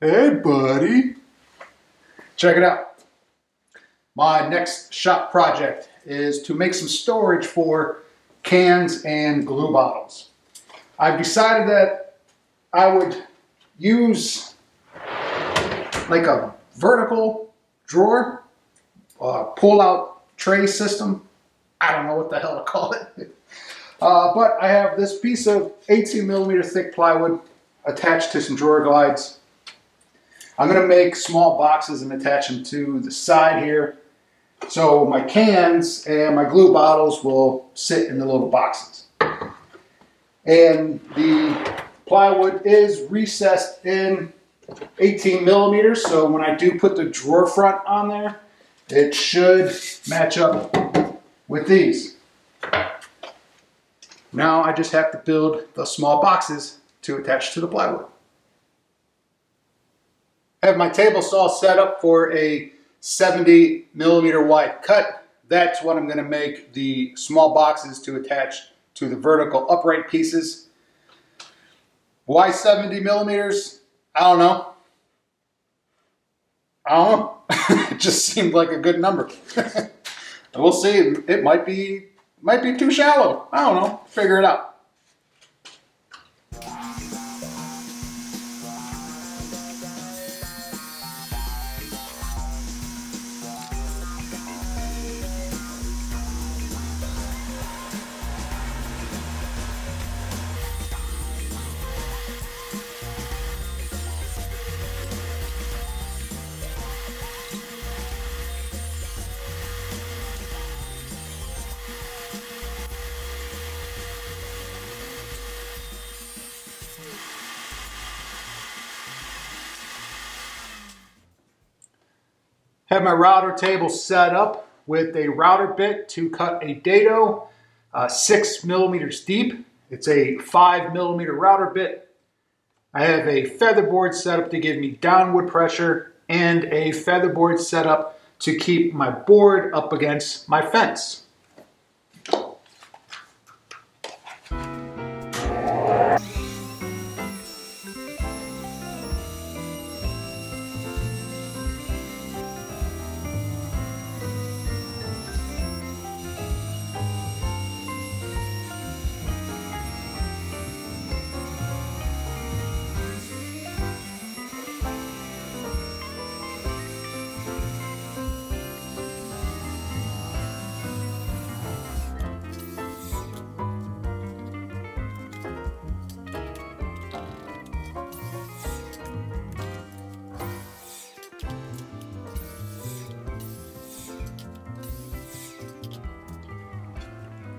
Hey, buddy. Check it out. My next shop project is to make some storage for cans and glue bottles. I've decided that I would use like a vertical drawer, pull-out tray system. I don't know what the hell to call it. But I have this piece of 18mm thick plywood attached to some drawer glides. I'm going to make small boxes and attach them to the side here. So my cans and my glue bottles will sit in the little boxes. And the plywood is recessed in 18mm, so when I do put the drawer front on there, it should match up with these. Now I just have to build the small boxes to attach to the plywood. I have my table saw set up for a 70mm wide cut. That's what I'm going to make the small boxes to attach to the vertical upright pieces. Why 70mm? I don't know. It just seemed like a good number. We'll see. It might be too shallow. I don't know. Figure it out. Have my router table set up with a router bit to cut a dado 6mm deep. It's a 5mm router bit. I have a featherboard set up to give me downward pressure and a featherboard set up to keep my board up against my fence.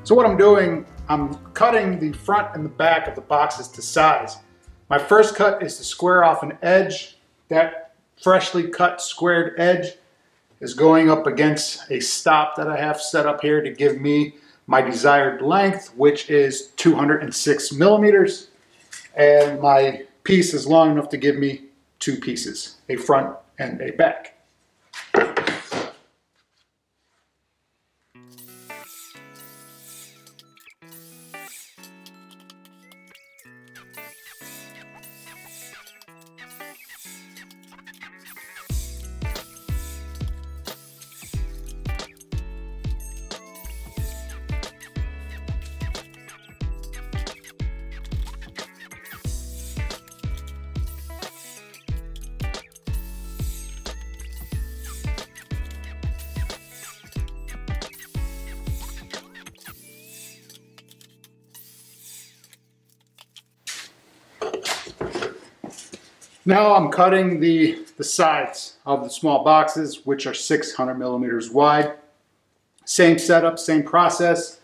So what I'm doing, I'm cutting the front and the back of the boxes to size. My first cut is to square off an edge. That freshly cut squared edge is going up against a stop that I have set up here to give me my desired length, which is 206mm. And my piece is long enough to give me two pieces, a front and a back. Now I'm cutting the sides of the small boxes, which are 600mm wide. Same setup, same process.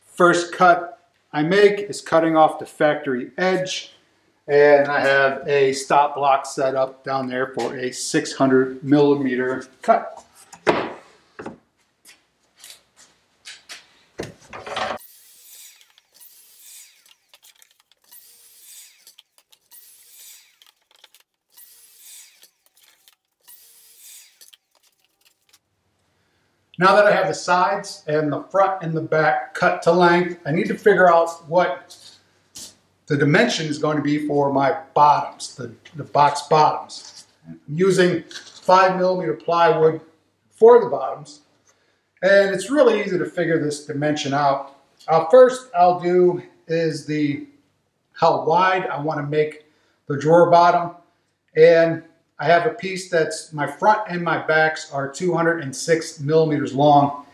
First cut I make is cutting off the factory edge, and I have a stop block set up down there for a 600mm cut. Now that I have the sides and the front and the back cut to length, I need to figure out what the dimension is going to be for my bottoms, the box bottoms. I'm using 5mm plywood for the bottoms. And it's really easy to figure this dimension out. First I'll do is how wide I want to make the drawer bottom. And I have a piece that's, my front and my backs are 206mm long.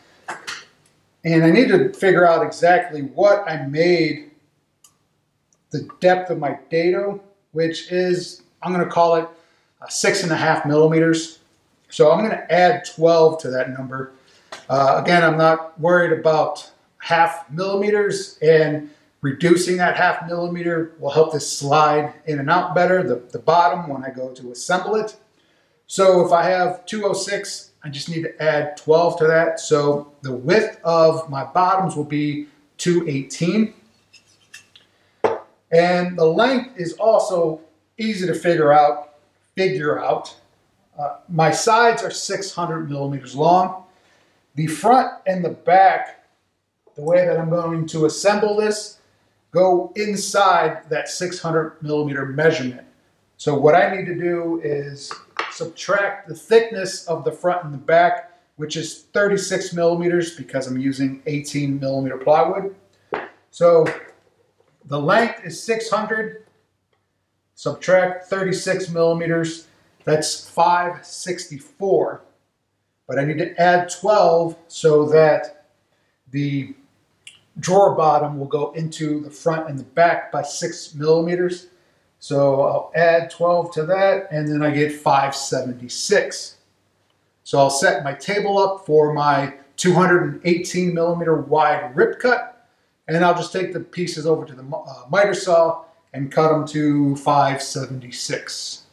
And I need to figure out exactly what I made the depth of my dado, which is, I'm going to call it 6.5mm. So I'm going to add 12 to that number. Again, I'm not worried about 0.5 millimeters, and reducing that 0.5 millimeter will help this slide in and out better, the bottom, when I go to assemble it. So if I have 206, I just need to add 12 to that. So the width of my bottoms will be 218. And the length is also easy to figure out. My sides are 600mm long. The front and the back, the way that I'm going to assemble this, go inside that 600mm measurement. So what I need to do is subtract the thickness of the front and the back, which is 36mm because I'm using 18mm plywood. So the length is 600, subtract 36mm, that's 564. But I need to add 12 so that the drawer bottom will go into the front and the back by 6mm. So I'll add 12 to that, and then I get 576. So I'll set my table up for my 218mm wide rip cut, and I'll just take the pieces over to the miter saw and cut them to 576.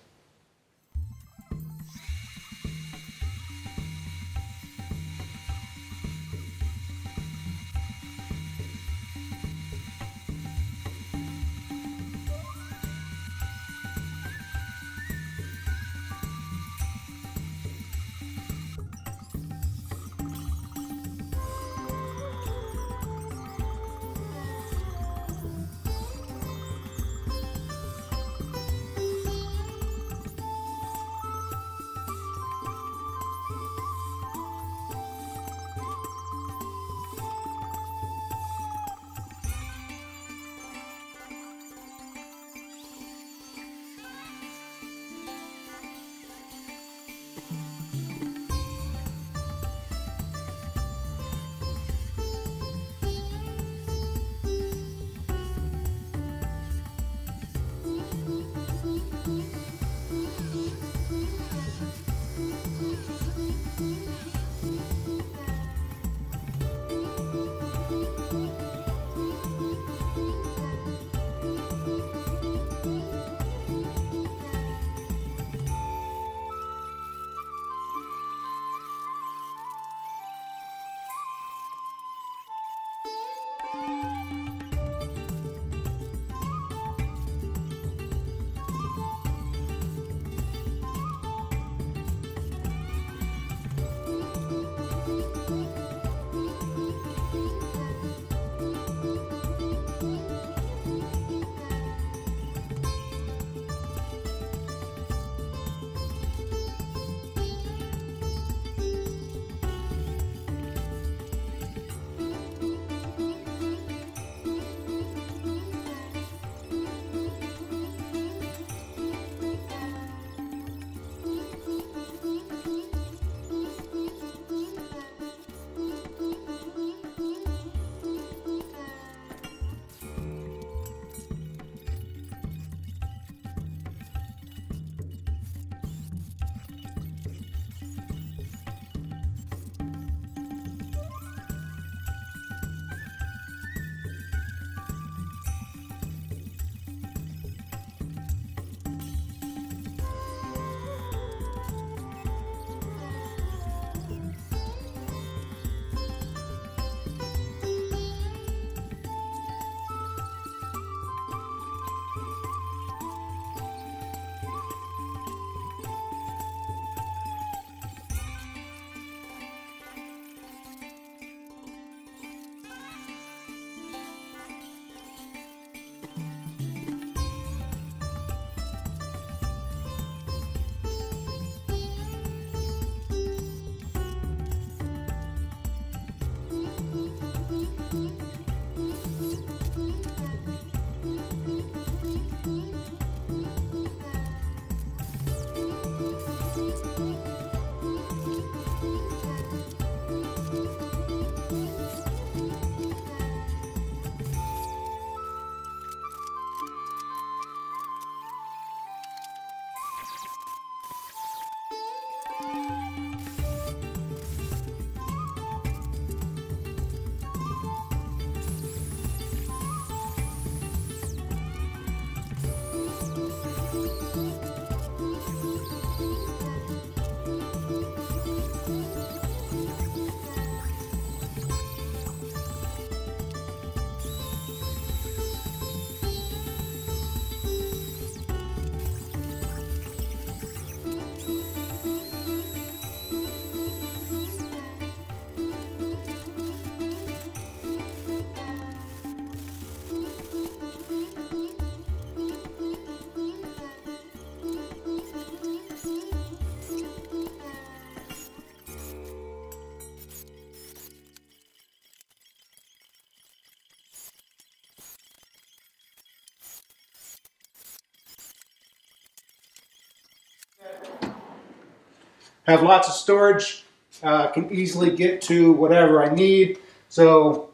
have lots of storage, can easily get to whatever I need. So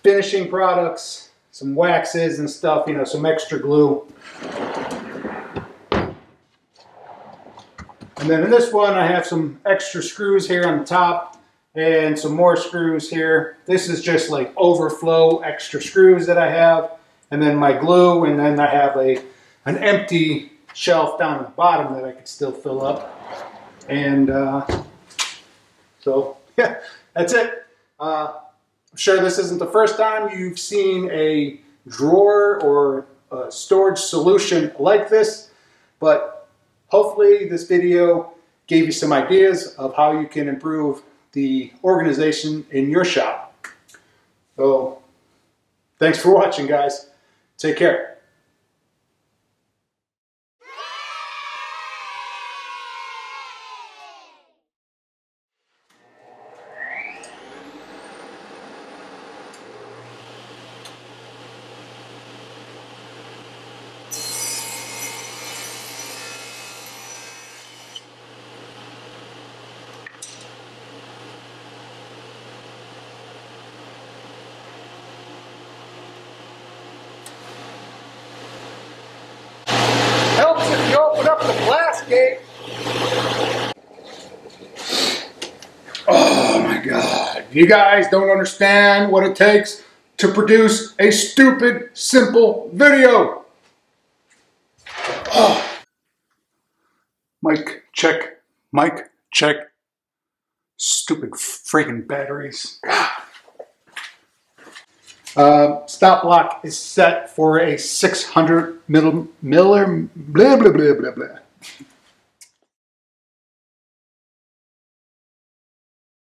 finishing products, some waxes and stuff, you know, some extra glue. And then in this one, I have some extra screws here on the top and some more screws here. This is just like overflow extra screws that I have. And then my glue, and then I have an empty shelf down at the bottom that I could still fill up. And so, yeah, that's it. I'm sure this isn't the first time you've seen a drawer or a storage solution like this, but hopefully this video gave you some ideas of how you can improve the organization in your shop. So, thanks for watching, guys. Take care. Helps if you open up the glass gate. Oh my God. You guys don't understand what it takes to produce a stupid, simple video. Oh. Mic check. Mic check. Stupid freaking batteries. Stop block is set for a 600 blah, blah, blah, blah, blah.